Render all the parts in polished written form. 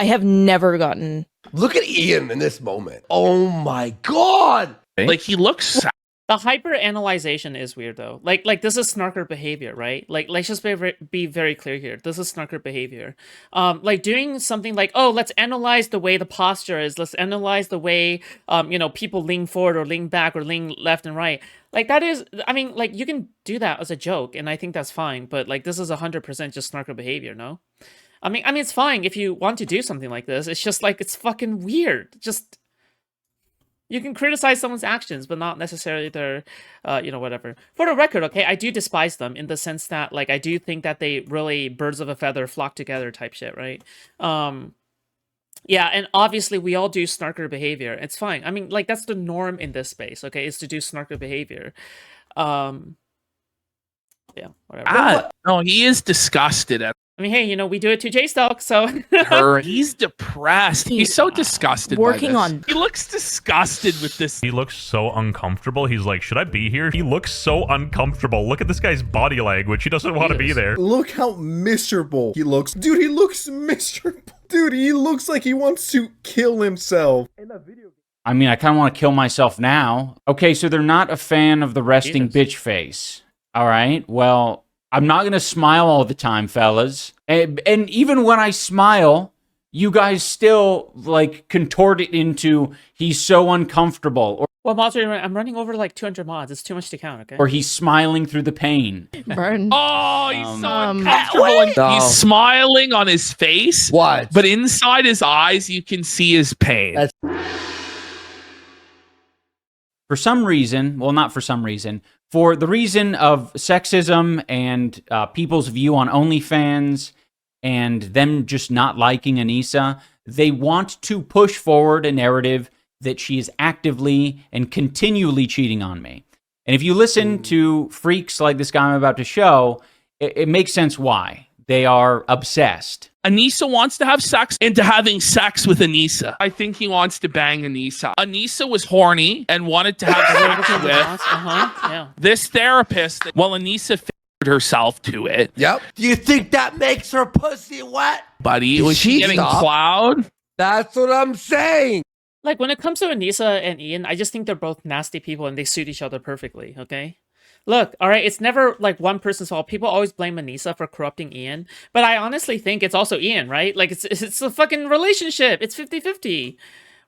I have never gotten. Look at Ian in this moment. Oh my god! Like, he looks sad. The hyper-analyzation is weird, though. Like this is snarker behavior, right? Like, let's just be very clear here. This is snarker behavior. Like, doing something like, oh, let's analyze the way the posture is. Let's analyze the way, people lean forward or lean back or lean left and right. Like, that is, I mean, like, you can do that as a joke, and I think that's fine. But, like, this is 100% just snarker behavior, no? I mean, it's fine if you want to do something like this. It's just, like, it's fucking weird. Just... You can criticize someone's actions, but not necessarily their, whatever. For the record, okay, I do despise them in the sense that, like, I do think that they really birds of a feather flock together type shit, right? Yeah, and obviously we all do snarker behavior. It's fine. I mean, like, that's the norm in this space, okay, is to do snarker behavior. Yeah, whatever. No, he is disgusted at I mean, hey, we do it to J-Stalk, so... her. He's depressed. He's so disgusted Working by this. on... He looks disgusted with this. He looks so uncomfortable. He's like, should I be here? He looks so uncomfortable. Look at this guy's body language. He doesn't want to be there. Look how miserable he looks. Dude, he looks miserable. Dude, he looks like he wants to kill himself. I mean, I kind of want to kill myself now. Okay, so they're not a fan of the resting bitch face. All right, well... I'm not going to smile all the time, fellas. And even when I smile, you guys still, like, contort it into, he's so uncomfortable. Or, well, mods, I'm running over, like, 200 mods. It's too much to count, okay? Or he's smiling through the pain. Burn. Oh, he's so uncomfortable. And he's smiling on his face. What? But inside his eyes, you can see his pain. For some reason, well, not for some reason, for the reason of sexism and people's view on OnlyFans and them just not liking Anissa, they want to push forward a narrative that she is actively and continually cheating on me. And if you listen to freaks like this guy I'm about to show, it makes sense why. They are obsessed. Anissa wants to have sex into having sex with Anissa. I think he wants to bang Anissa. Anissa was horny and wanted to have sex with this therapist while Anissa figured herself to it. Yep. Do you think that makes her pussy wet? Buddy, was she getting plowed? That's what I'm saying. Like, when it comes to Anissa and Ian, I just think they're both nasty people and they suit each other perfectly, okay? Look, all right, it's never, like, one person's fault. People always blame Anissa for corrupting Ian, but I honestly think it's also Ian, right? Like, it's a fucking relationship. It's 50-50,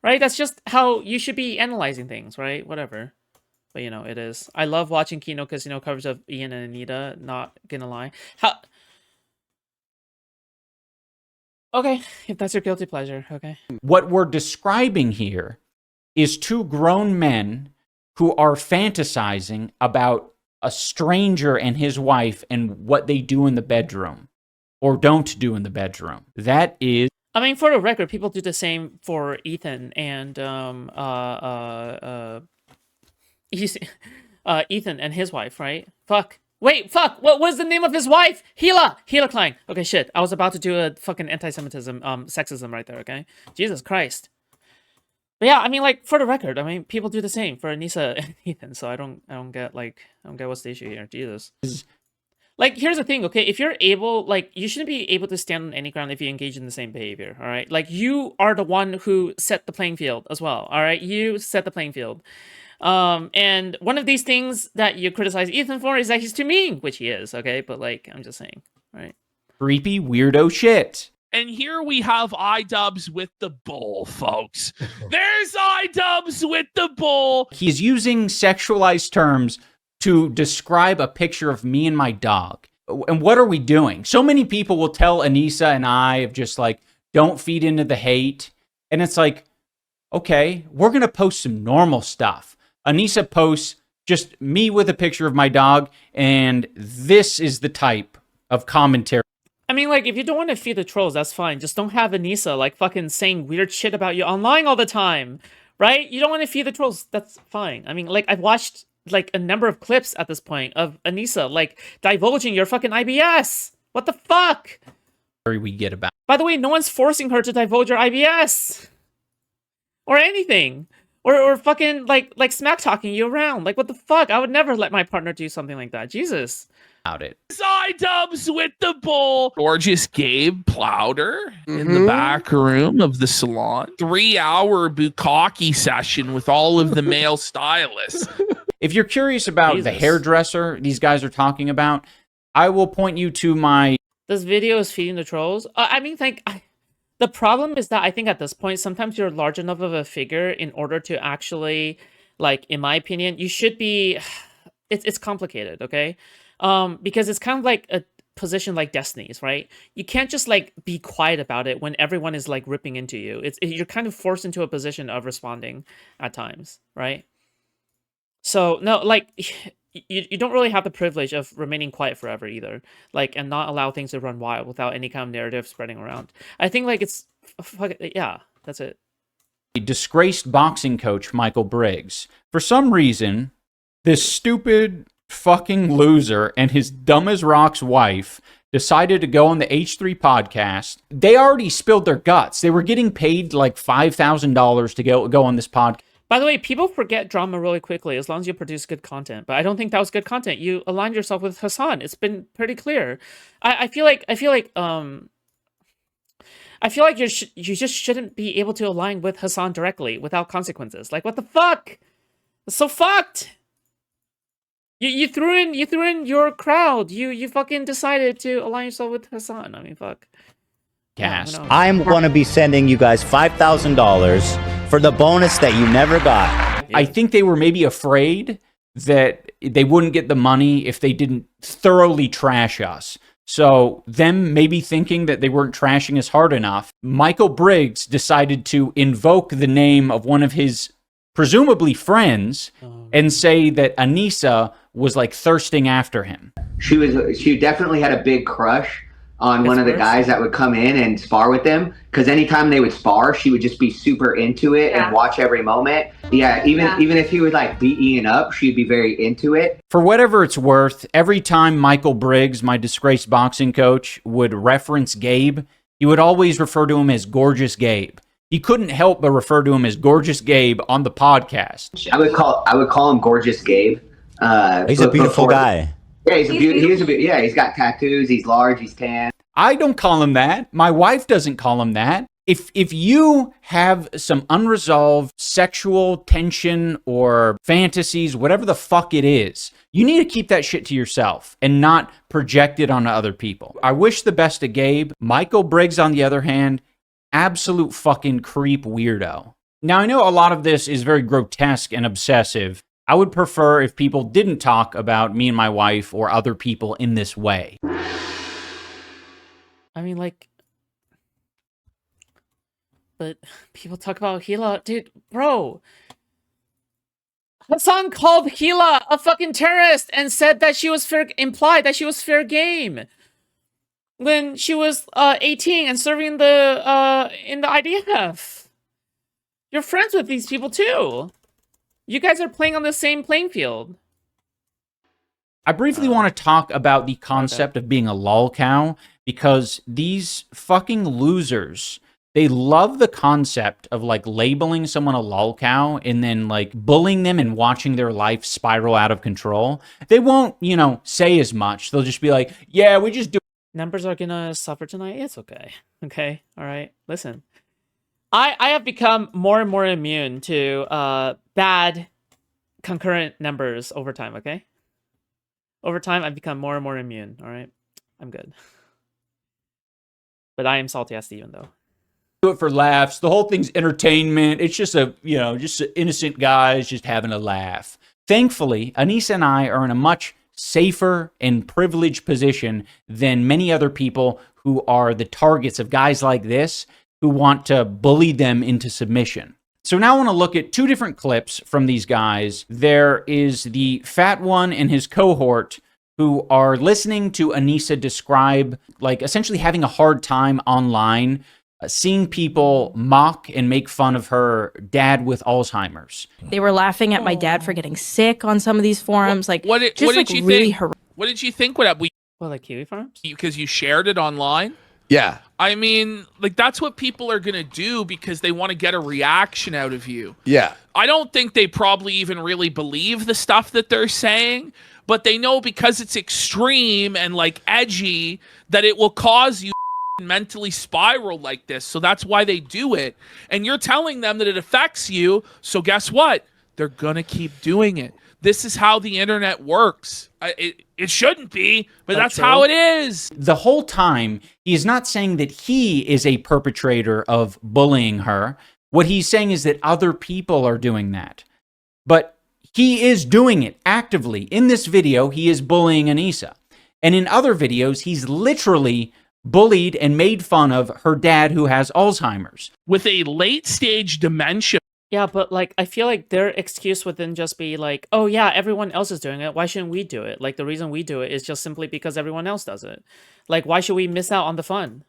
right? That's just how you should be analyzing things, right? Whatever. But, it is. I love watching Kino Casino coverage of Ian and Anita, not gonna lie. Okay, if that's your guilty pleasure, okay. What we're describing here is two grown men who are fantasizing about a stranger and his wife and what they do in the bedroom or don't do in the bedroom. That is... I mean, for the record, people do the same for Ethan and Ethan and his wife, right? Fuck. Wait, fuck! What was the name of his wife? Hila Klein. Okay, shit. I was about to do a fucking anti-Semitism, sexism right there, okay? Jesus Christ. But yeah, I mean, like, for the record, I mean, people do the same for Anissa and Ethan, so I don't get what's the issue here. Jesus. Like, here's the thing, okay? If you're able, like, you shouldn't be able to stand on any ground if you engage in the same behavior, all right? Like, you are the one who set the playing field as well, all right? You set the playing field. And one of these things that you criticize Ethan for is that he's too mean, which he is, okay? But, like, I'm just saying, right? Creepy weirdo shit. And here we have Idubbbz with the bull, folks. There's Idubbbz with the bull. He's using sexualized terms to describe a picture of me and my dog. And what are we doing? So many people will tell Anissa and I of just like, don't feed into the hate. And it's like, okay, we're going to post some normal stuff. Anissa posts just me with a picture of my dog, and this is the type of commentary. I mean, like, if you don't want to feed the trolls, that's fine. Just don't have Anissa, like, fucking saying weird shit about you online all the time, right? You don't want to feed the trolls, that's fine. I mean, like, I've watched, like, a number of clips at this point of Anissa, like, divulging your fucking IBS. What the fuck? We get about. By the way, no one's forcing her to divulge her IBS. Or anything. Or fucking, like smack talking you around. Like, what the fuck? I would never let my partner do something like that. Jesus. about it. Idubbbz with the bull. Gorgeous Gabe Plowder in the back room of the salon. 3-hour bukkake session with all of the male stylists. If you're curious about the hairdresser these guys are talking about, I will point you to my... This video is feeding the trolls. I mean, like, the problem is that I think at this point, sometimes you're large enough of a figure in order to actually, like, in my opinion, you should be... It's complicated, okay? Because it's kind of like a position like Destiny's, right? You can't just, like, be quiet about it when everyone is, like, ripping into you. You're kind of forced into a position of responding at times, right? So, no, like... You don't really have the privilege of remaining quiet forever either, like, and not allow things to run wild without any kind of narrative spreading around. I think, like, it's yeah, that's it. Disgraced boxing coach Michael Briggs. For some reason, this stupid fucking loser and his dumb as rocks wife decided to go on the H3 podcast. They already spilled their guts. They were getting paid like $5,000 to go on this podcast. By the way, people forget drama really quickly as long as you produce good content. But I don't think that was good content. You aligned yourself with Hassan. It's been pretty clear. I feel like you just shouldn't be able to align with Hassan directly without consequences. Like, what the fuck? It's so fucked. You threw in your crowd. You fucking decided to align yourself with Hassan. I mean, fuck. Cast. I'm going to be sending you guys $5,000 for the bonus that you never got. I think they were maybe afraid that they wouldn't get the money if they didn't thoroughly trash us. So them maybe thinking that they weren't trashing us hard enough, Michael Briggs decided to invoke the name of one of his presumably friends and say that Anissa was like thirsting after him. She definitely had a big crush on one of the guys that would come in and spar with them, because anytime they would spar, she would just be super into it and watch every moment. Even if he would like beat Ian up, she'd be very into it. For whatever it's worth, every time Michael Briggs, my disgraced boxing coach, would reference Gabe, he would always refer to him as Gorgeous Gabe. He couldn't help but refer to him as Gorgeous Gabe on the podcast. I would call him Gorgeous Gabe. He's a beautiful guy. Yeah, he's got tattoos, he's large, he's tan. I don't call him that. My wife doesn't call him that. If you have some unresolved sexual tension or fantasies, whatever the fuck it is, you need to keep that shit to yourself and not project it onto other people. I wish the best to Gabe. Michael Briggs, on the other hand, absolute fucking creep weirdo. Now, I know a lot of this is very grotesque and obsessive. I would prefer if people didn't talk about me and my wife or other people in this way. I mean, like, but people talk about Gila, dude, bro. Hassan called Gila a fucking terrorist and said that she was implied that she was fair game when she was 18 and serving in the IDF. You're friends with these people too. You guys are playing on the same playing field. I briefly want to talk about the concept of being a lolcow, because these fucking losers, they love the concept of like labeling someone a lolcow and then like bullying them and watching their life spiral out of control. They won't, say as much. They'll just be like, yeah, we just do. Numbers are gonna suffer tonight. It's okay. Okay. All right. Listen, I have become more and more immune to bad concurrent numbers over time. Okay. Over time, I've become more and more immune. All right. I'm good. But I am salty as Steven, though. Do it for laughs. The whole thing's entertainment. It's just just innocent guys just having a laugh. Thankfully, Anissa and I are in a much safer and privileged position than many other people who are the targets of guys like this who want to bully them into submission. So now I want to look at two different clips from these guys. There is the fat one and his cohort who are listening to Anissa describe, like, essentially having a hard time online, seeing people mock and make fun of her dad with Alzheimer's. They were laughing at my dad for getting sick on some of these forums. What did you think? What did you think? Like Kiwi Farms? Because you shared it online? Yeah. I mean, like, that's what people are going to do because they want to get a reaction out of you. Yeah. I don't think they probably even really believe the stuff that they're saying, but they know because it's extreme and like edgy that it will cause you mentally spiral like this. So that's why they do it. And you're telling them that it affects you. So guess what? They're going to keep doing it. This is how the internet works. It shouldn't be, but that's how it is. The whole time, he is not saying that he is a perpetrator of bullying her. What he's saying is that other people are doing that. But he is doing it actively. In this video, he is bullying Anissa. And in other videos, he's literally bullied and made fun of her dad who has Alzheimer's. With a late stage dementia. Yeah, but like I feel like their excuse would then just be like, oh yeah, everyone else is doing it. Why shouldn't we do it? Like the reason we do it is just simply because everyone else does it. Like why should we miss out on the fun?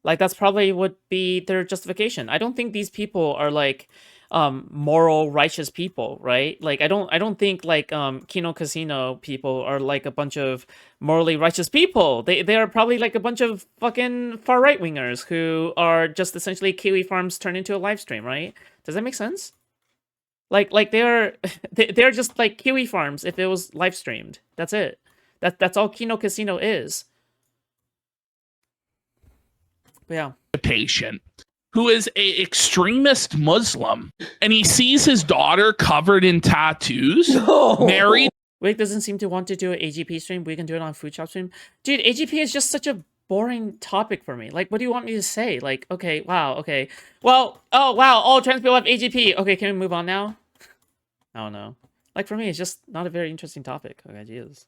Like that's probably would be their justification. I don't think these people are like moral righteous people, right? Like I don't think like Kino Casino people are like a bunch of morally righteous people. They are probably like a bunch of fucking far right wingers who are just essentially Kiwi Farms turned into a live stream, right? Does that make sense? Like they're just like Kiwi Farms if it was live streamed. That's it. That's all Kino Casino is. But yeah. A patient who is a extremist Muslim, and he sees his daughter covered in tattoos, married. Wake doesn't seem to want to do an AGP stream. We can do it on Foodshops stream. Dude, AGP is just such a boring topic for me. Like, what do you want me to say? Like, okay, wow, okay. Well, oh, wow, all trans people have AGP. Okay, can we move on now? I don't know. Like, for me, it's just not a very interesting topic. Okay, Jesus.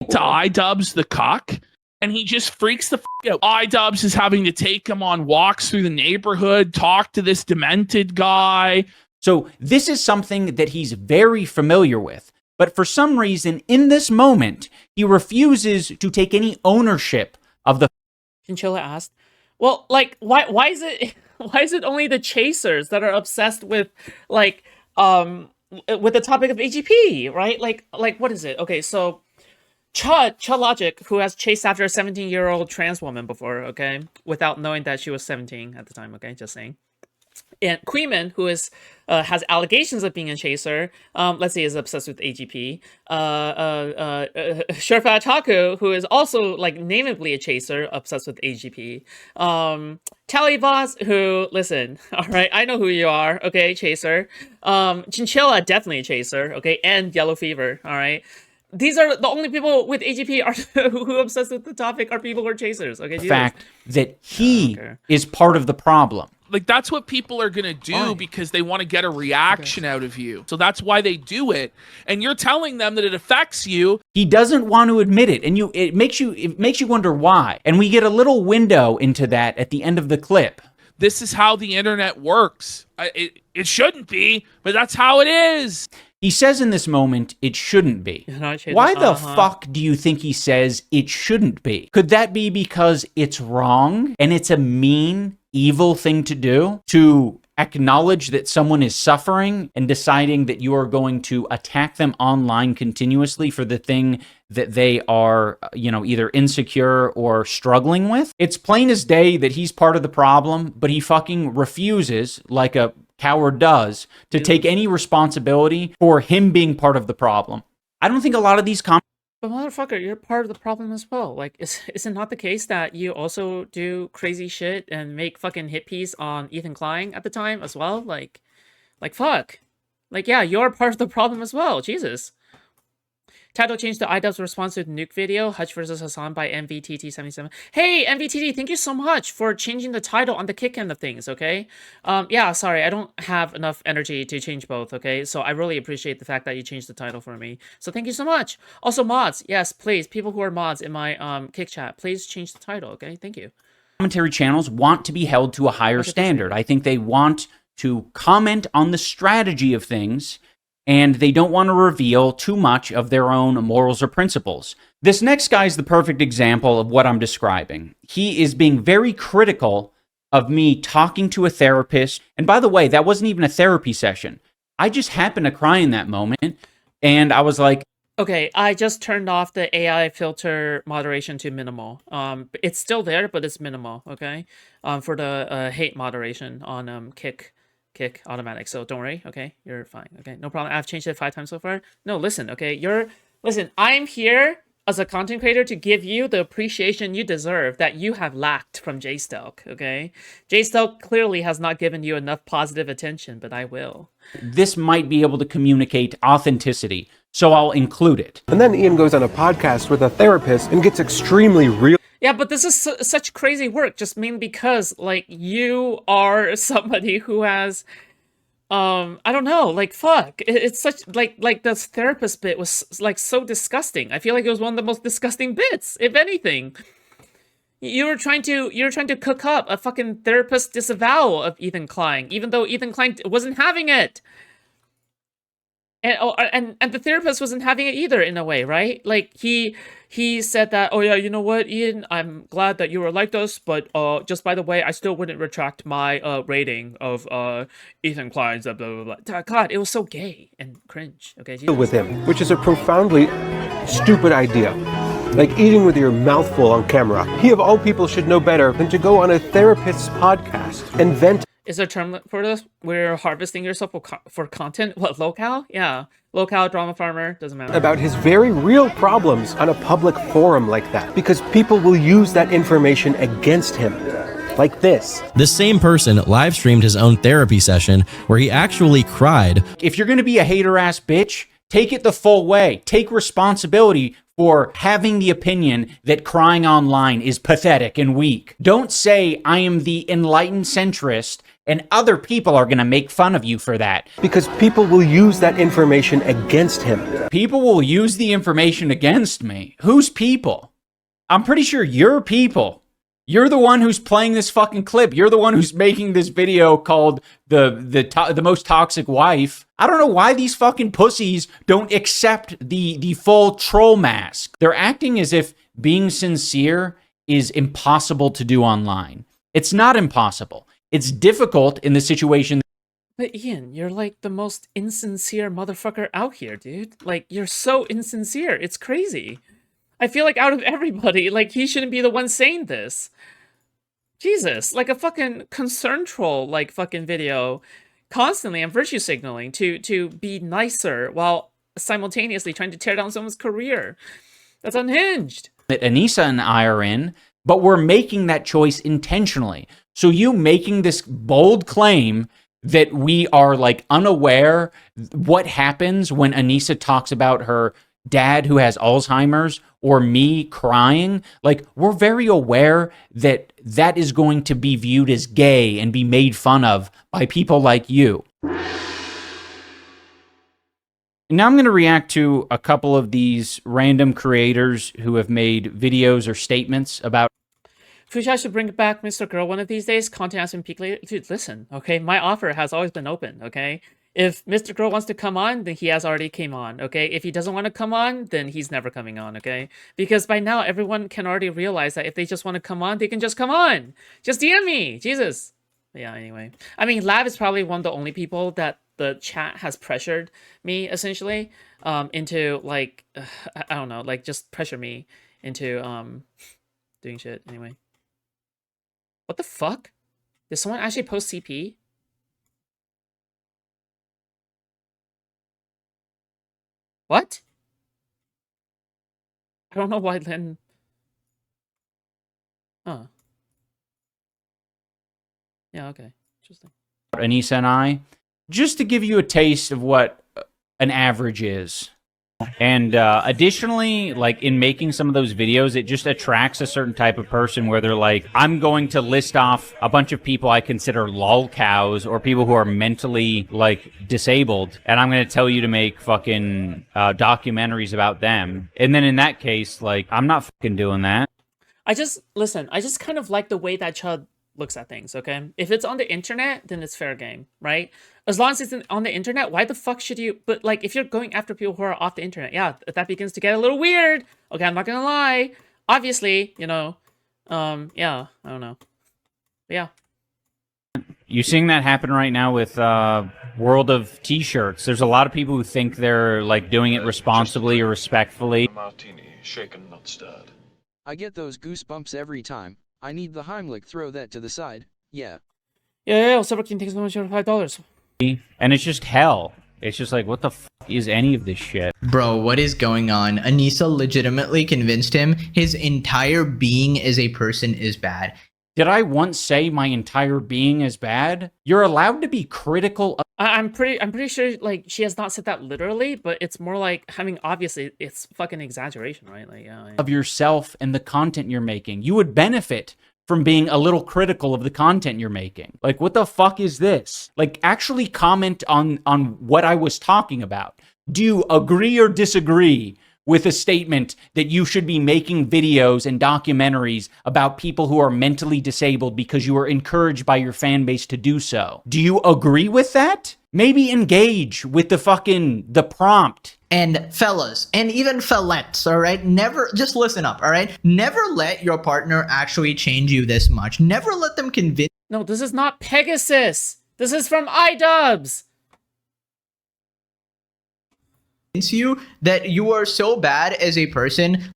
To Idubbbz the cock, and he just freaks the out. Idubbbz is having to take him on walks through the neighborhood, talk to this demented guy. So this is something that he's very familiar with. But for some reason, in this moment, he refuses to take any ownership of the... Chinchilla asked, well, like, why is it only the chasers that are obsessed with, like, with the topic of AGP, right? Like, what is it? Okay, so... Logic, who has chased after a 17-year-old trans woman before, okay, without knowing that she was 17 at the time, okay, just saying. And Queeman, who is has allegations of being a chaser, let's see, is obsessed with AGP. Sherpa Taku, who is also like nameably a chaser, obsessed with AGP. Tallyboss, who, listen, all right, I know who you are, okay, chaser. Chinchilla, definitely a chaser, okay, and Yellow Fever, all right. These are the only people with AGP are who are obsessed with the topic are people who are chasers. Okay, the fact that he is part of the problem. Like, that's what people are going to do because they want to get a reaction out of you. So that's why they do it. And you're telling them that it affects you. He doesn't want to admit it. And it makes you wonder why. And we get a little window into that at the end of the clip. This is how the internet works. It shouldn't be, but that's how it is. He says in this moment, it shouldn't be. Why the fuck do you think he says it shouldn't be? Could that be because it's wrong and it's a mean, evil thing to do? To acknowledge that someone is suffering and deciding that you are going to attack them online continuously for the thing that they are, either insecure or struggling with? It's plain as day that he's part of the problem, but he fucking refuses, like a coward does, to take any responsibility for him being part of the problem. I don't think a lot of these comments... But motherfucker, you're part of the problem as well. Like, is it not the case that you also do crazy shit and make fucking hit piece on Ethan Klein at the time as well? Like fuck. Like, yeah, you're part of the problem as well. Jesus. Title change to Idubbbz response to the nuke video, Hutch versus Hassan by MVTT77. Hey, MVTT, thank you so much for changing the title on the kick end of things, okay? Yeah, sorry, I don't have enough energy to change both, okay? So I really appreciate the fact that you changed the title for me. So thank you so much. Also, mods, yes, please, people who are mods in my kick chat, please change the title, okay? Thank you. Commentary channels want to be held to a higher standard. I think they want to comment on the strategy of things, and they don't want to reveal too much of their own morals or principles. This next guy is the perfect example of what I'm describing. He is being very critical of me talking to a therapist. And by the way, that wasn't even a therapy session. I just happened to cry in that moment, and I was like... Okay, I just turned off the AI filter moderation to minimal. It's still there, but it's minimal, okay? For the hate moderation on Kick automatic, so don't worry, okay? You're fine, okay? No problem. I've changed it 5 times so far. No, listen, okay? You're Listen, I'm here as a content creator to give you the appreciation you deserve that you have lacked from J-Stelk, okay? J-Stelk clearly has not given you enough positive attention, but I will. This might be able to communicate authenticity, so I'll include it. And then Ian goes on a podcast with a therapist and gets extremely real. Yeah, but this is such crazy work, just mainly because, like, you are somebody who has... I don't know, like, fuck. It's such, like, this therapist bit was, like, so disgusting. I feel like it was one of the most disgusting bits, if anything. You were trying to cook up a fucking therapist disavowal of Ethan Klein, even though Ethan Klein wasn't having it. And the therapist wasn't having it either, in a way, right? Like, he said that, oh yeah, you know what, Ian, I'm glad that you were like this, but just by the way, I still wouldn't retract my rating of Ethan Klein's blah, blah, blah, blah. God, it was so gay and cringe. Okay, Jesus. with him, which is a profoundly stupid idea. Like eating with your mouth full on camera. He of all people should know better than to go on a therapist's podcast and vent. Is there a term for this? We're harvesting yourself for content? What, lolcow? Yeah. Lolcow, drama farmer, doesn't matter. About his very real problems on a public forum like that. Because people will use that information against him. Like this. This same person live streamed his own therapy session where he actually cried. If you're going to be a hater-ass bitch, take it the full way. Take responsibility for having the opinion that crying online is pathetic and weak. Don't say, I am the enlightened centrist, and other people are going to make fun of you for that. Because people will use that information against him. People will use the information against me. Who's people? I'm pretty sure you're people. You're the one who's playing this fucking clip. You're the one who's making this video called the most toxic wife. I don't know why these fucking pussies don't accept the full troll mask. They're acting as if being sincere is impossible to do online. It's not impossible. It's difficult in the situation. But Ian, you're like the most insincere motherfucker out here, dude. Like, you're so insincere. It's crazy. I feel like out of everybody, like, he shouldn't be the one saying this. Jesus, like a fucking concern troll, like, fucking video. Constantly, I'm virtue signaling to be nicer while simultaneously trying to tear down someone's career. That's unhinged. That Anissa and I are in, but we're making that choice intentionally. So you making this bold claim that we are, like, unaware what happens when Anissa talks about her dad who has Alzheimer's or me crying, like, we're very aware that that is going to be viewed as gay and be made fun of by people like you. Now I'm going to react to a couple of these random creators who have made videos or statements about Foodshops should bring back Mr. Girl one of these days. Content has been peaked lately. Dude, listen, okay? My offer has always been open, okay? If Mr. Girl wants to come on, then he has already came on, okay? If he doesn't want to come on, then he's never coming on, okay? Because by now, everyone can already realize that if they just want to come on, they can just come on. Just DM me. Jesus. Yeah, anyway. I mean, Lab is probably one of the only people that the chat has pressured me, essentially, into, like, I don't know, like, just pressure me into doing shit, anyway. What the fuck? Did someone actually post CP? What? I don't know why Lynn... Huh. Yeah, okay. Interesting. Anissa and I, just to give you a taste of what an average is. And additionally, like, in making some of those videos, it just attracts a certain type of person where they're like, I'm going to list off a bunch of people I consider lolcows or people who are mentally, like, disabled, and I'm going to tell you to make fucking documentaries about them. And then in that case, like, I'm not fucking doing that. I just kind of like the way that Chud looks at things, okay? If it's on the internet, then it's fair game, right? As long as it's on the internet, why the fuck should you... But, like, if you're going after people who are off the internet, yeah, that begins to get a little weird. Okay, I'm not gonna lie. Obviously, you know, yeah, I don't know. But yeah. You seeing that happen right now with World of T-shirts. There's a lot of people who think they're, like, doing it responsibly or respectfully. Martini, shaken, not stirred. I get those goosebumps every time. I need the Heimlich, throw that to the side. Yeah. Yeah, Silver King takes so much for $5. And it's just hell. It's just like, what the f is any of this shit? Bro, what is going on? Anissa legitimately convinced him his entire being as a person is bad. Did I once say my entire being is bad? You're allowed to be critical of— I'm pretty sure like she has not said that literally, but it's more like, I mean, obviously it's fucking exaggeration, right? Like, yeah. of yourself and the content you're making. You would benefit from being a little critical of the content you're making. Like, what the fuck is this? Like, actually comment on what I was talking about. Do you agree or disagree with a statement that you should be making videos and documentaries about people who are mentally disabled because you are encouraged by your fan base to do so? Do you agree with that? Maybe engage with the prompt. And fellas, and even fellettes, all right? Never, just listen up, all right? Never let your partner actually change you this much. Never let them convince— No, this is not Pegasus. This is from Idubbbz. you that you are so bad as a person.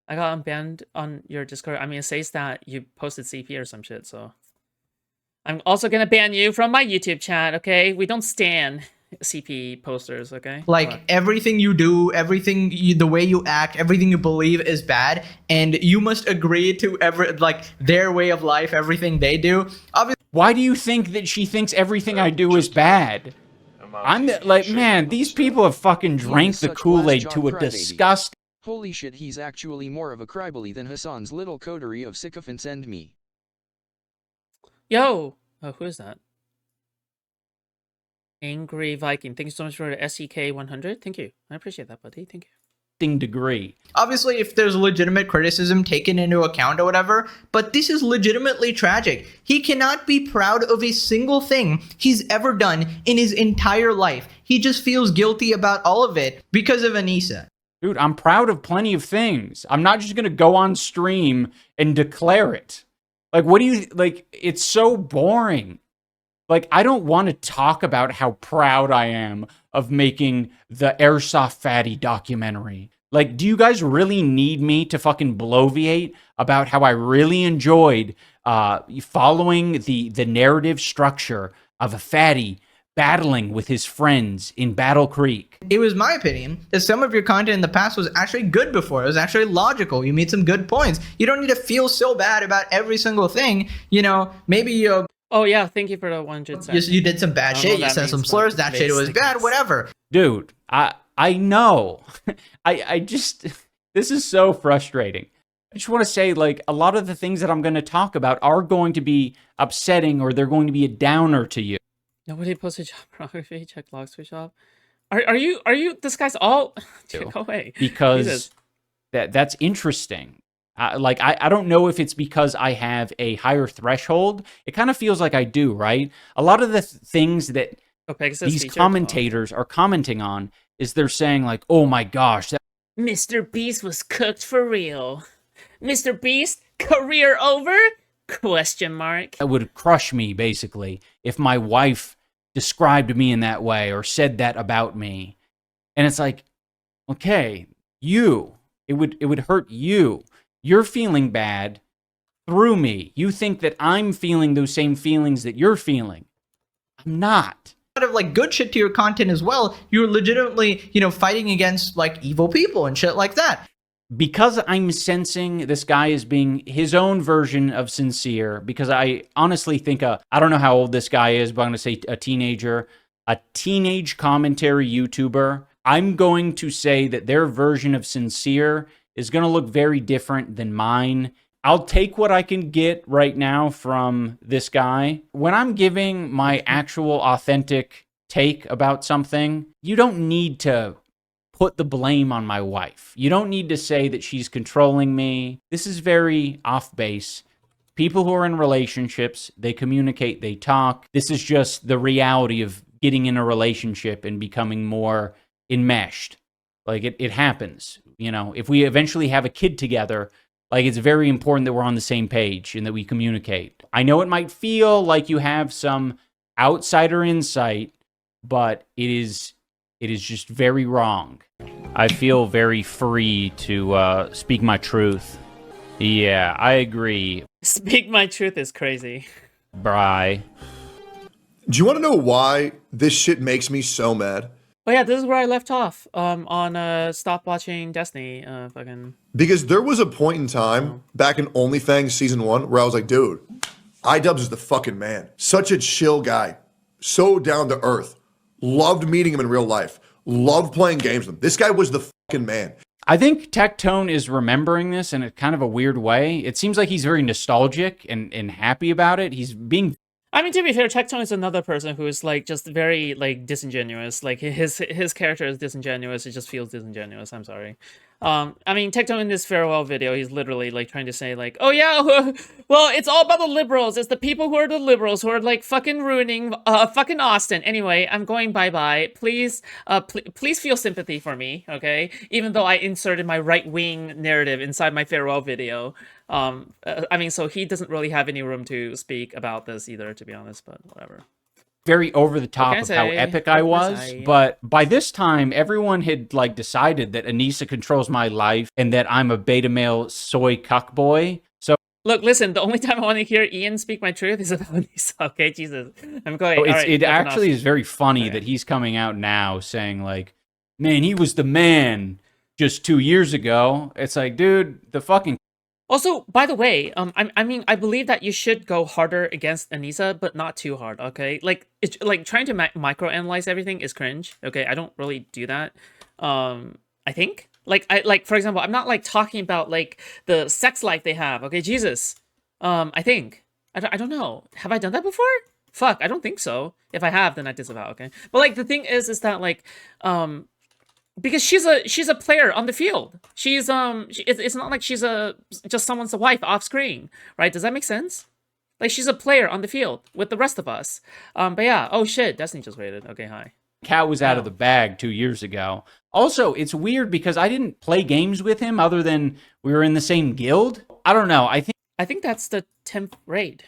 I got unbanned on your Discord. I mean, it says that you posted CP or some shit, so I'm also gonna ban you from my YouTube chat, okay? We don't stan CP posters, okay? Like, everything you do, the way you act, everything you believe is bad, and you must agree to their way of life, everything they do. Obviously, why do you think that she thinks everything I do is bad? I'm like, man, these people have fucking drank the Kool-Aid to a disgust. Holy shit, he's actually more of a crybaby than Hassan's little coterie of sycophants and me. Yo! Oh, who is that? Angry Viking. Thank you so much for the SEK 100. Thank you. I appreciate that, buddy. Thank you. Degree. Obviously, if there's legitimate criticism taken into account or whatever, but this is legitimately tragic. He cannot be proud of a single thing he's ever done in his entire life. He just feels guilty about all of it because of Anissa. Dude, I'm proud of plenty of things. I'm not just gonna go on stream and declare it. Like, what do you, like, it's so boring. Like, I don't want to talk about how proud I am of making the Airsoft Fatty documentary. Like, do you guys really need me to fucking bloviate about how I really enjoyed following the narrative structure of a fatty battling with his friends in Battle Creek? It was my opinion that some of your content in the past was actually good before. It was actually logical. You made some good points. You don't need to feel so bad about every single thing. You know, maybe you... Oh, yeah, thank you for the 100 cents. You did some bad shit. You said some slurs. That shit was bad. Whatever. Dude, I know. I just... This is so frustrating. I just want to say, like, a lot of the things that I'm going to talk about are going to be upsetting, or they're going to be a downer to you. Nobody posted job pornography. Check logs for shop. Are you this guy's all... Go away. Because that's interesting. Like, I don't know if it's because I have a higher threshold. It kind of feels like I do, right? A lot of the things that these commentators are commenting on is they're saying, like, oh my gosh, that Mr. Beast was cooked for real. Mr. Beast, career over? Question mark. That would crush me, basically, if my wife described me in that way or said that about me. And it's like, okay, it would hurt you. You're feeling bad through me. You think that I'm feeling those same feelings that you're feeling. I'm not. A lot of like good shit to your content as well. You're legitimately, you know, fighting against like evil people and shit like that. Because I'm sensing this guy as being his own version of sincere, because I honestly think, I don't know how old this guy is, but I'm going to say a teenager, a teenage commentary YouTuber. I'm going to say that their version of sincere is going to look very different than mine. I'll take what I can get right now from this guy. When I'm giving my actual authentic take about something, you don't need to put the blame on my wife. You don't need to say that she's controlling me. This is very off base. People who are in relationships, they communicate, they talk. This is just the reality of getting in a relationship and becoming more enmeshed. Like, it happens. You know, if we eventually have a kid together, like, it's very important that we're on the same page and that we communicate. I know it might feel like you have some outsider insight, but it is just very wrong. I feel very free to speak my truth. Yeah, I agree. Speak my truth is crazy. Bri. Do you want to know why this shit makes me so mad? Oh yeah, this is where I left off. On stop watching Destiny. Fucking. Because there was a point in time back in OnlyFans season 1 where I was like, dude, Idubbbz is the fucking man. Such a chill guy. So down to earth. Loved meeting him in real life. Loved playing games with him. This guy was the fucking man. I think Tectone is remembering this in a kind of a weird way. It seems like he's very nostalgic and happy about it. He's being... I mean, to be fair, Tectone is another person who is like just very like disingenuous. Like his character is disingenuous. It just feels disingenuous. I'm sorry. I mean, Tectone in this farewell video, he's literally like trying to say like, oh yeah, well, it's all about the liberals. It's the people who are the liberals who are like fucking ruining fucking Austin. Anyway, I'm going bye-bye. Please, please feel sympathy for me, okay? Even though I inserted my right-wing narrative inside my farewell video. I mean, so he doesn't really have any room to speak about this either, to be honest, but whatever. Very over the top of how epic I was, but by this time everyone had like decided that Anissa controls my life and that I'm a beta male soy cuck boy. So look, listen, the only time I want to hear Ian speak my truth is about Anissa. Okay, Jesus, I'm going. So it actually is very funny that he's coming out now saying like, man, he was the man just 2 years ago. It's like, dude, the fucking... Also, by the way, I mean, I believe that you should go harder against Anissa, but not too hard, okay? Like, it's like trying to microanalyze everything is cringe, okay? I don't really do that. I think, like, for example, I'm not like talking about like the sex life they have, okay? Jesus, I think, I don't know, have I done that before? Fuck, I don't think so. If I have, then I disavow, okay? But like the thing is that like, because she's a player on the field. She's it's not like she's just someone's wife off screen, right? Does that make sense? Like she's a player on the field with the rest of us. But yeah, oh shit, Destiny just raided. Okay, hi. Cat was out of the bag 2 years ago. Also, it's weird because I didn't play games with him other than we were in the same guild. I don't know. I think that's the 10th raid.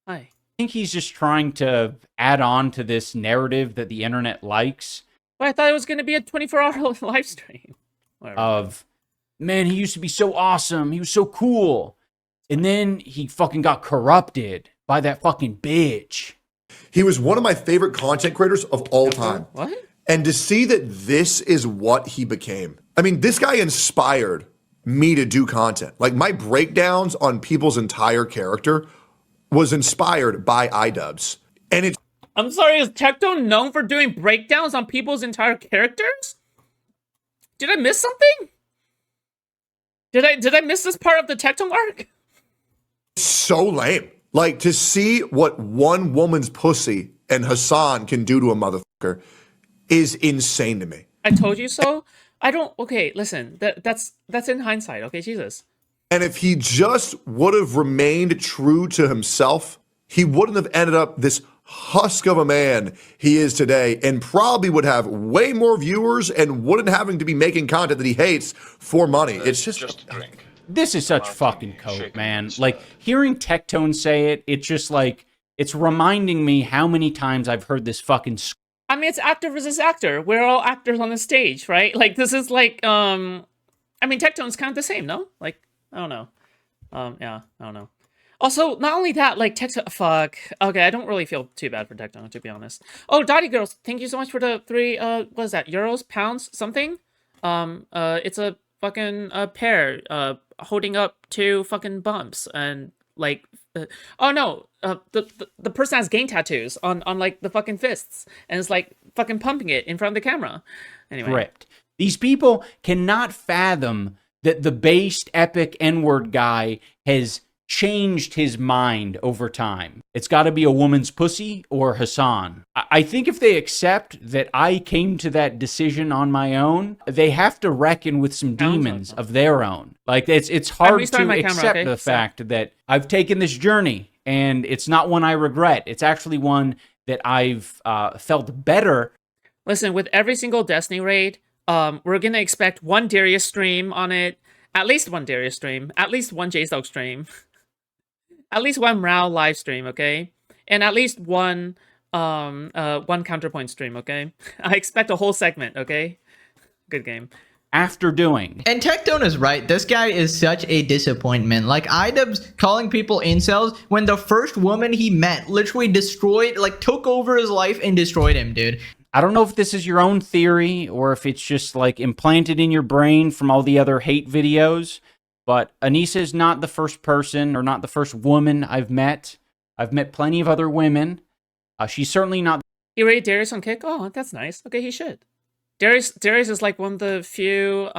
Hi. I think he's just trying to add on to this narrative that the internet likes. I thought it was going to be a 24-hour live stream. Whatever. Of, man, he used to be so awesome. He was so cool. And then he fucking got corrupted by that fucking bitch. He was one of my favorite content creators of all time. What? And to see that this is what he became. I mean, this guy inspired me to do content. Like my breakdowns on people's entire character was inspired by Idubbbz. And it's... I'm sorry, is Tectone known for doing breakdowns on people's entire characters? Did I miss something? Did I miss this part of the Tectone arc? So lame. Like, to see what one woman's pussy and Hassan can do to a motherfucker is insane to me. I told you so? I don't... Okay, listen. That's in hindsight, okay? Jesus. And if he just would have remained true to himself, he wouldn't have ended up this husk of a man he is today, and probably would have way more viewers and wouldn't having to be making content that he hates for money. It's just drink. This is such fucking coke, man. Like, hearing Tectone say it, it's just like, it's reminding me how many times I've heard this fucking... I mean, it's actor versus actor. We're all actors on the stage, right? Like, this is like, I mean, Tectone's kind of the same, no? Like, I don't know. Yeah, I don't know. Also, not only that, like, Tectone... Fuck. Okay, I don't really feel too bad for Tectone, to be honest. Oh, Dottie Girls, thank you so much for the 3, what is that? Euros? Pounds? Something? It's a fucking pair, holding up 2 fucking bumps, and, like... oh, no! The person has gang tattoos on, like, the fucking fists, and it's, like, fucking pumping it in front of the camera. Anyway. Ripped. These people cannot fathom that the based epic N-word guy has... changed his mind over time. It's got to be a woman's pussy or Hassan. I think if they accept that I came to that decision on my own, they have to reckon with some demons of their own. Like, it's hard to accept the fact that I've taken this journey, and it's not one I regret. It's actually one that I've felt better. Listen, with every single Destiny raid, we're going to expect one Darius stream on it, at least one Darius stream, at least one JStoke stream. At least one Rao live stream, okay? And at least one Counterpoint stream, okay? I expect a whole segment, okay? Good game. After doing. And Tectone is right. This guy is such a disappointment. Like, Idubbbz calling people incels when the first woman he met literally destroyed, like, took over his life and destroyed him, dude. I don't know if this is your own theory or if it's just like implanted in your brain from all the other hate videos, but Anissa is not the first person or not the first woman I've met. I've met plenty of other women. She's certainly not. He rated Darius on Kick? Oh, that's nice. Okay, he should. Darius is like one of the few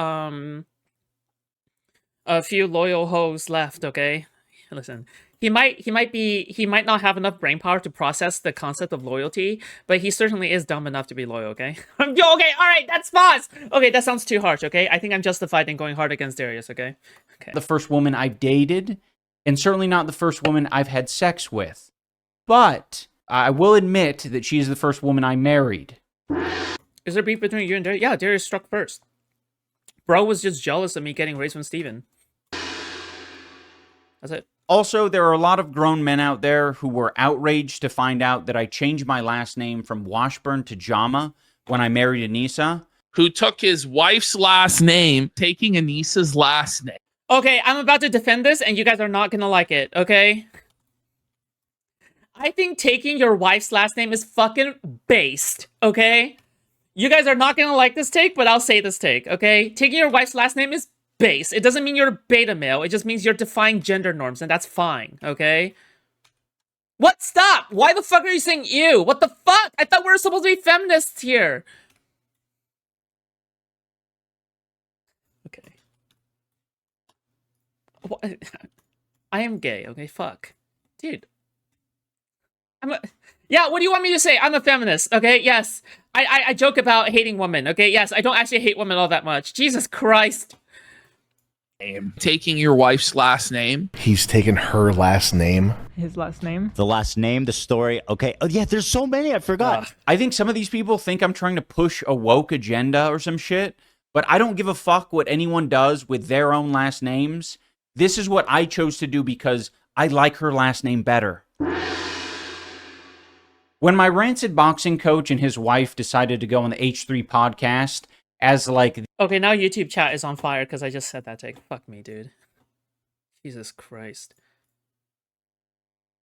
loyal hoes left, okay? Listen. He might not have enough brain power to process the concept of loyalty, but he certainly is dumb enough to be loyal, okay? Okay, all right, that's fast. Okay, that sounds too harsh, okay? I think I'm justified in going hard against Darius, okay? Okay. The first woman I've dated, and certainly not the first woman I've had sex with. But I will admit that she is the first woman I married. Is there beef between you and Darius? Yeah, Darius struck first. Bro was just jealous of me getting raised from Steven. That's it. Also, there are a lot of grown men out there who were outraged to find out that I changed my last name from Washburn to Jama when I married Anissa. Who took his wife's last name, taking Anissa's last name. Okay, I'm about to defend this, and you guys are not gonna like it, okay? I think taking your wife's last name is fucking based, okay? You guys are not gonna like this take, but I'll say this take, okay? Taking your wife's last name is base. It doesn't mean you're a beta male. It just means you're defying gender norms, and that's fine, okay? What? Stop! Why the fuck are you saying ew? What the fuck? I thought we were supposed to be feminists here. Okay. What? I am gay, okay? Fuck. Dude. Yeah, what do you want me to say? I'm a feminist, okay? Yes. I joke about hating women, okay? Yes, I don't actually hate women all that much. Jesus Christ. Taking your wife's last name. He's taken her last name. His last name? The last name, the story. Okay. Oh, yeah, there's so many. I forgot. I think some of these people think I'm trying to push a woke agenda or some shit, but I don't give a fuck what anyone does with their own last names. This is what I chose to do because I like her last name better. When my rancid boxing coach and his wife decided to go on the H3 podcast as like... Okay, now YouTube chat is on fire because I just said that take. Fuck me, dude. Jesus Christ.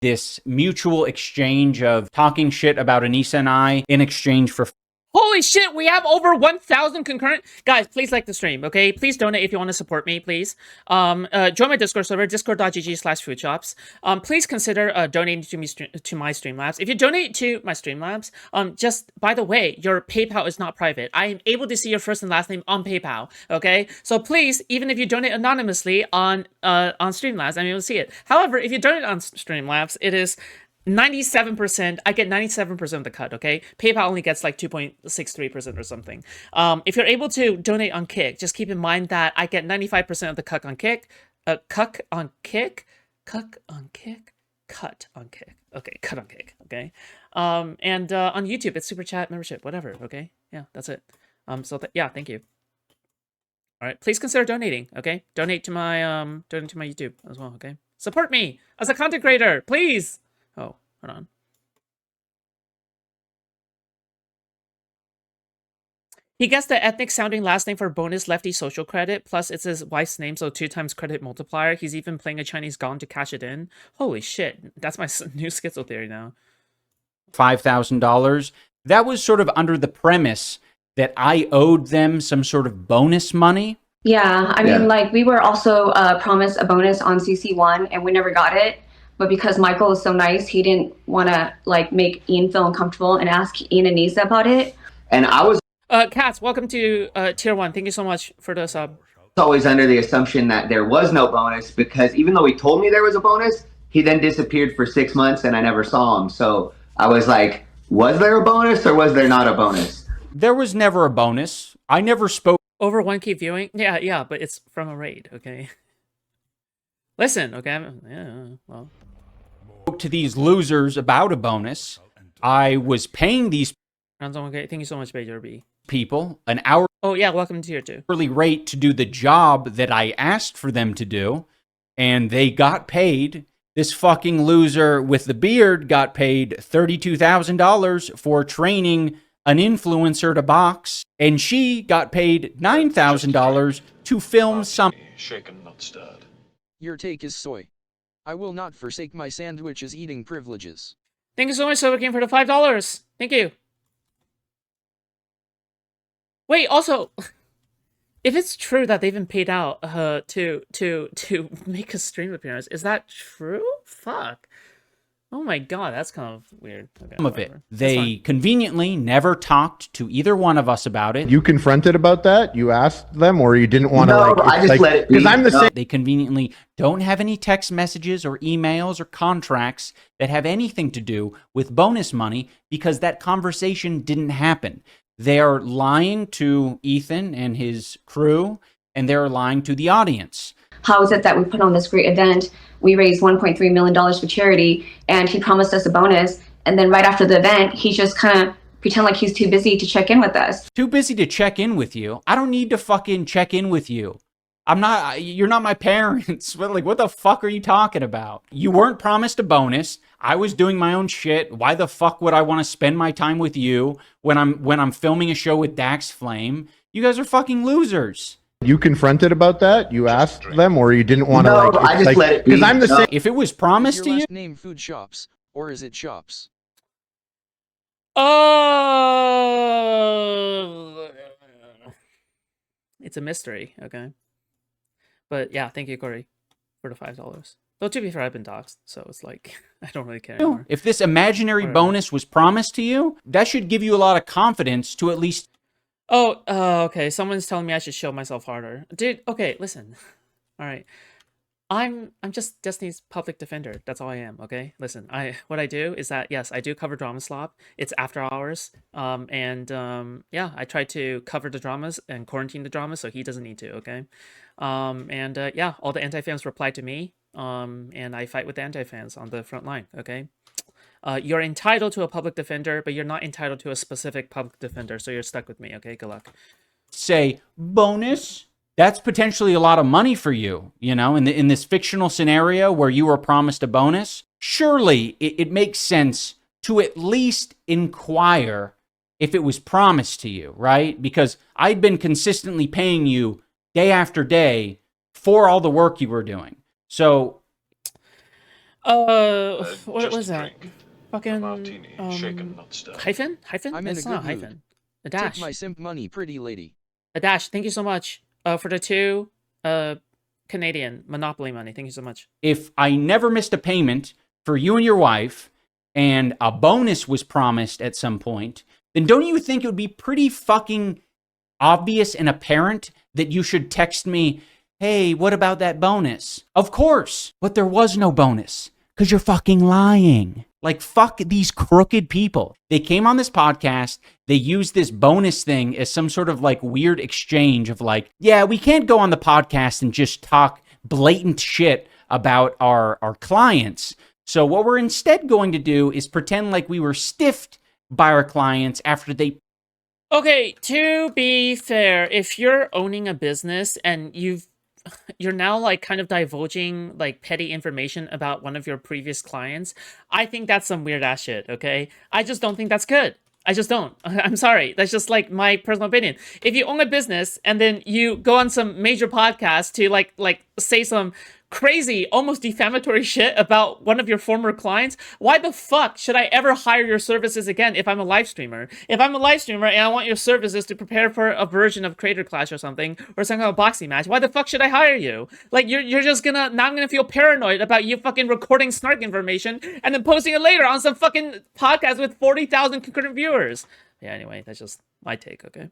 This mutual exchange of talking shit about Anissa and I in exchange for... Holy shit, we have over 1,000 concurrent... Guys, please like the stream, okay? Please donate if you want to support me, please. Join my Discord server, discord.gg/foodshops. Please consider donating to me to my Streamlabs. If you donate to my Streamlabs, just, by the way, your PayPal is not private. I am able to see your first and last name on PayPal, okay? So please, even if you donate anonymously on Streamlabs, I'm able to see it. However, if you donate on Streamlabs, it is... 97%, I get 97% of the cut, okay? PayPal only gets like 2.63% or something. If you're able to donate on Kick, just keep in mind that I get 95% of the cut on Kick. Cut on Kick? Okay, cut on Kick, okay? And on YouTube, it's Super Chat, membership, whatever, okay? Yeah, that's it. Yeah, thank you. All right, please consider donating, okay? Donate to my YouTube as well, okay? Support me as a content creator, please! Oh, hold on. He gets the ethnic sounding last name for bonus lefty social credit, plus it's his wife's name, so 2 times credit multiplier. He's even playing a Chinese gong to cash it in. Holy shit, that's my new schizo theory now. $5,000. That was sort of under the premise that I owed them some sort of bonus money. Yeah, I mean, like, we were also promised a bonus on CC1, and we never got it. But because Michael was so nice, he didn't want to, like, make Ian feel uncomfortable and ask Ian and Nisa about it. And I was... Katz, welcome to Tier 1. Thank you so much for the sub. Always under the assumption that there was no bonus, because even though he told me there was a bonus, he then disappeared for 6 months and I never saw him. So I was like, was there a bonus or was there not a bonus? There was never a bonus. I never spoke... Over 1K viewing? Yeah, but it's from a raid, okay? Listen, okay, yeah, well... to these losers about a bonus. I was paying these... Okay, thank you so much, BJRB. ...people an hour... Oh, yeah, welcome to Tier 2. ...hourly rate to do the job that I asked for them to do, and they got paid. This fucking loser with the beard got paid $32,000 for training an influencer to box, and she got paid $9,000 to film some... Shaken, not stirred. Your take is soy. I will not forsake my sandwich's eating privileges. Thank you so much, Sober King, for the $5. Thank you. Wait, also, if it's true that they've been paid out to make a stream appearance, is that true? Fuck. Oh my god, that's kind of weird. Okay, Some of it. They conveniently never talked to either one of us about it. You confronted about that? You asked them, or you didn't want to I just let it be. Because I'm the same. They conveniently don't have any text messages or emails or contracts that have anything to do with bonus money because that conversation didn't happen. They are lying to Ethan and his crew, and they're lying to the audience. How is it that we put on this great event? We raised $1.3 million for charity, and he promised us a bonus. And then right after the event, he just kind of pretend like he's too busy to check in with us. Too busy to check in with you? I don't need to fucking check in with you. You're not my parents. Like, what the fuck are you talking about? You weren't promised a bonus. I was doing my own shit. Why the fuck would I want to spend my time with you when I'm filming a show with Dax Flame? You guys are fucking losers. You confronted about that? You asked them, or you didn't want to I just let it be. Because I'm the same. If it was promised to you, last name Foodshops, or is it Shops? Oh, it's a mystery. Okay, but yeah, thank you, Corey, for the $5. Though to be fair, I've been doxxed, so it's like I don't really care anymore. if this imaginary bonus was promised to you, that should give you a lot of confidence to at least. Oh, okay. Someone's telling me I should show myself harder, dude. Okay, listen. All right, I'm just Destiny's public defender. That's all I am. Okay, listen. What I do is that yes, I do cover Drama Slop. It's after hours. Yeah, I try to cover the dramas and quarantine the dramas so he doesn't need to. Okay, yeah, all the anti-fans reply to me. And I fight with the anti-fans on the front line. Okay. You're entitled to a public defender, but you're not entitled to a specific public defender, so you're stuck with me, okay? Good luck. Say, bonus? That's potentially a lot of money for you, you know, in this fictional scenario where you were promised a bonus. Surely it makes sense to at least inquire if it was promised to you, right? Because I'd been consistently paying you day after day for all the work you were doing. So... what was that? Fucking shaken, not stirred. hyphen? I'm in It's a not good hyphen. mood. A dash. Take my simp money, pretty lady. A dash. Thank you so much. For the 2 Canadian Monopoly money. Thank you so much. If I never missed a payment for you and your wife, and a bonus was promised at some point, then don't you think it would be pretty fucking obvious and apparent that you should text me, hey, what about that bonus? Of course, but there was no bonus, because you're fucking lying. Like, fuck these crooked people. They came on this podcast, they used this bonus thing as some sort of like weird exchange of like, yeah, we can't go on the podcast and just talk blatant shit about our clients. So what we're instead going to do is pretend like we were stiffed by our clients after they... Okay, to be fair, if you're owning a business and you're now like kind of divulging like petty information about one of your previous clients, I think that's some weird ass shit, okay? I just don't think that's good. I just don't. I'm sorry. That's just like my personal opinion. If you own a business and then you go on some major podcast to like say some crazy, almost defamatory shit about one of your former clients, why the fuck should I ever hire your services again if I'm a live streamer? If I'm a live streamer and I want your services to prepare for a version of Creator Clash or something, or some kind of boxing match, why the fuck should I hire you? Like, you're just gonna, now I'm gonna feel paranoid about you fucking recording snark information and then posting it later on some fucking podcast with 40,000 concurrent viewers. Yeah, anyway, that's just my take, okay?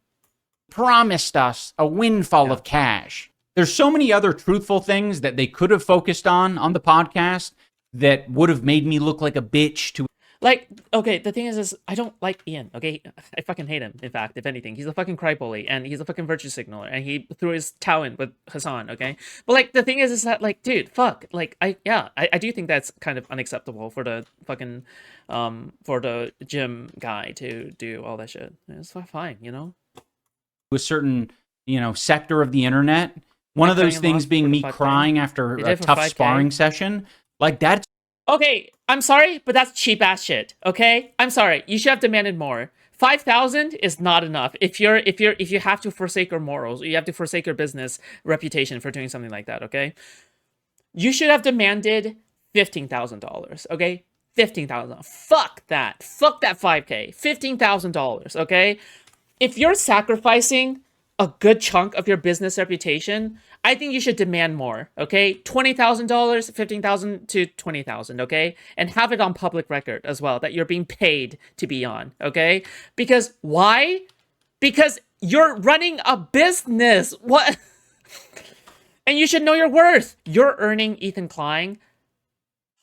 Promised us a windfall of cash. There's so many other truthful things that they could have focused on the podcast that would have made me look like a bitch to... Like, okay, the thing is I don't like Ian, okay? I fucking hate him, in fact, if anything. He's a fucking cry bully, and he's a fucking virtue signaler, and he threw his towel in with Hassan, okay? But, like, the thing is that, like, dude, fuck. Like, I do think that's kind of unacceptable for the fucking, for the gym guy to do all that shit. It's fine, you know? A certain, you know, sector of the internet. One of those things being me crying after a tough sparring session. Like, that's... Okay, I'm sorry, but that's cheap ass shit. Okay, I'm sorry. You should have demanded more. 5,000 is not enough. If you have to forsake your morals, you have to forsake your business reputation for doing something like that. Okay, you should have demanded $15,000. Okay, $15,000. Fuck that. Fuck that 5K. $15,000. Okay. if you're sacrificing a good chunk of your business reputation, I think you should demand more, okay? $20,000, $15,000 to $20,000, okay? And have it on public record as well that you're being paid to be on, okay? Because why? Because you're running a business. What? And you should know your worth. You're earning, Ethan Klein,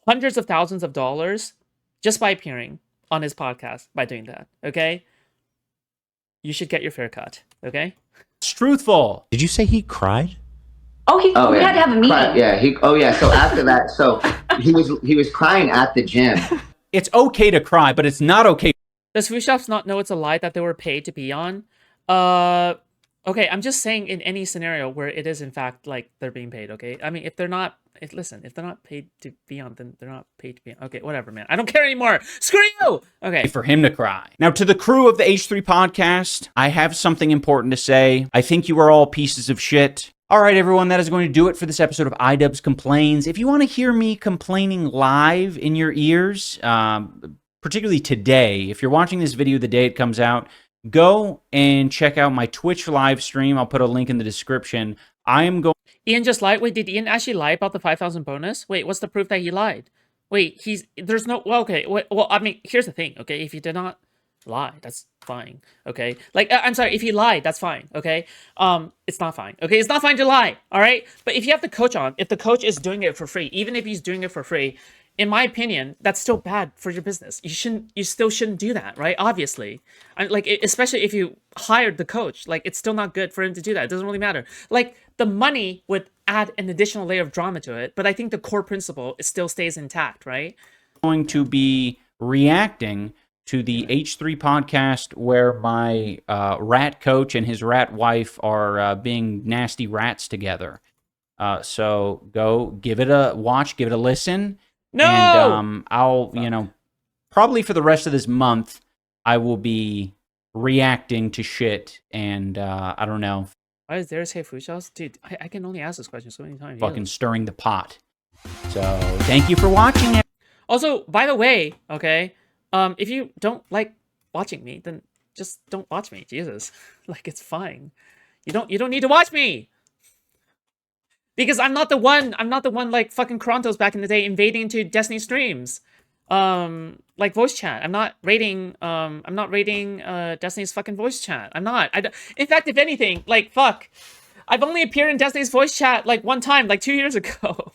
hundreds of thousands of dollars just by appearing on his podcast, by doing that, okay? You should get your fair cut, okay? It's truthful. Did you say he cried? Oh, we had to have a meeting. So after that, so he was crying at the gym. It's okay to cry, but it's not okay. Does Foodshops not know it's a lie that they were paid to be on? Okay, I'm just saying in any scenario where it is in fact like they're being paid, okay? I mean, if they're not paid to be on, then they're not paid to be on. Okay, whatever, man. I don't care anymore. Screw you! Okay. For him to cry. Now, to the crew of the H3 podcast, I have something important to say. I think you are all pieces of shit. All right, everyone, that is going to do it for this episode of Idubbbz Complains. If you want to hear me complaining live in your ears, particularly today, if you're watching this video the day it comes out, go and check out my Twitch live stream. I'll put a link in the description. I am going... Ian just lied? Wait, did Ian actually lie about the 5,000 bonus? Wait, what's the proof that he lied? Wait, there's no... Well, okay, well, I mean, here's the thing, okay? If he did not lie, that's fine, okay? Like, I'm sorry, if he lied, that's fine, okay? It's not fine, okay? It's not fine to lie, all right? But if you have the coach on, if the coach is doing it for free, even if he's doing it for free, in my opinion, that's still bad for your business. You still shouldn't do that, right? Obviously. Especially if you hired the coach, like, it's still not good for him to do that. It doesn't really matter. Like, the money would add an additional layer of drama to it, but I think the core principle, it still stays intact, right? Going to be reacting to the H3 podcast where my rat coach and his rat wife are being nasty rats together. So go give it a watch, give it a listen. No! And I'll, probably for the rest of this month, I will be reacting to shit, and I don't know. Why is there say Foodshops? Dude, I can only ask this question so many times. Fucking stirring the pot. So, thank you for watching. Also, by the way, okay, if you don't like watching me, then just don't watch me. Jesus. Like, it's fine. You don't need to watch me! Because I'm not the one like fucking Krontos back in the day invading into Destiny streams. Like voice chat. I'm not raiding Destiny's fucking voice chat. I'm not. In fact, if anything, like fuck. I've only appeared in Destiny's voice chat like one time, like 2 years ago.